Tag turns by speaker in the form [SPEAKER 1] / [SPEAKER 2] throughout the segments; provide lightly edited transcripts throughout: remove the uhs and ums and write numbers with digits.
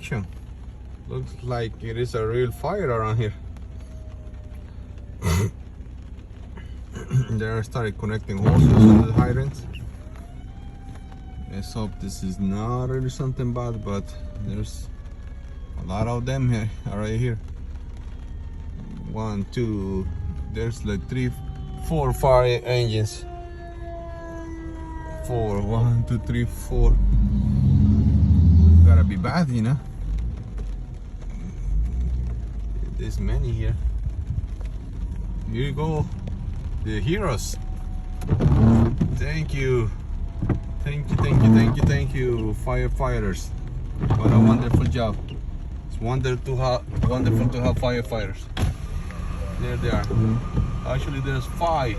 [SPEAKER 1] action. Looks like it is a real fire around here. There I started connecting hoses to the hydrants. Let's hope this is not really something bad, but there's a lot of them here, right here. 1, 2, there's like 3, 4 fire engines. 4, 1, 2, 3, 4. Gotta be bad, you know. There's many here. Here you go, the heroes. Thank you. Thank you, firefighters. What a wonderful job. It's wonderful to have firefighters. There they are. Actually, there's five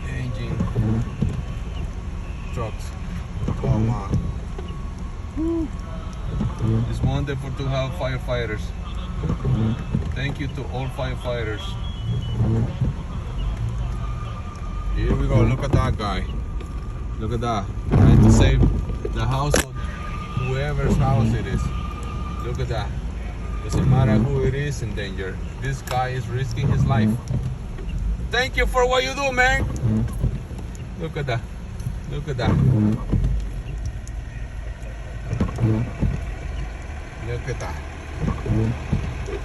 [SPEAKER 1] engine trucks. Oh man. It's wonderful to have firefighters. Thank you to all firefighters. Here we go, look at that guy. Look at that. Trying to save the household, whoever's house it is. Look at that. Doesn't matter who it is in danger. This guy is risking his life. Thank you for what you do, man. Look at that. Look at that. Look at that.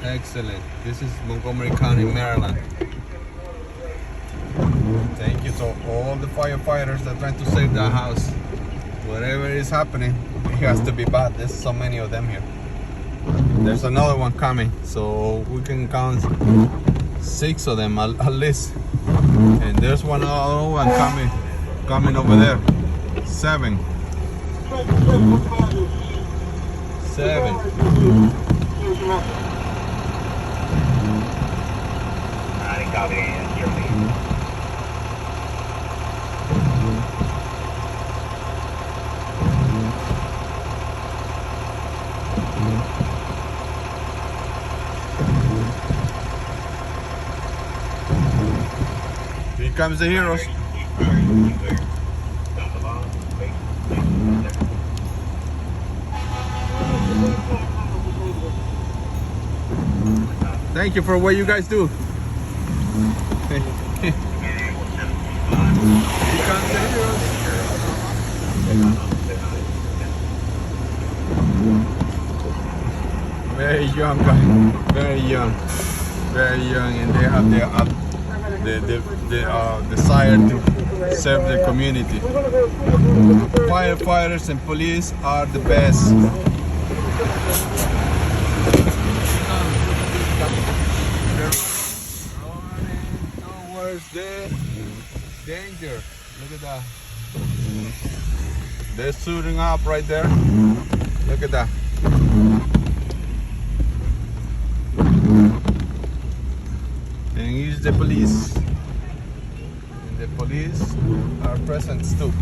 [SPEAKER 1] Excellent. This is Montgomery County, Maryland. Thank you to all the firefighters that are trying to save the house. Whatever is happening, it has to be bad. There's so many of them here. There's another one coming, so we can count 6 of them at least. And there's one other one coming over there. 7. 7. Here comes the heroes. Thank you for what you guys do. Here comes the heroes. Very young guy, very young, and they have the desire to serve the community. Firefighters and police are the best. Towards the danger. Look at that. They're suiting up right there. Look at that. And here's the police. And the police are present too.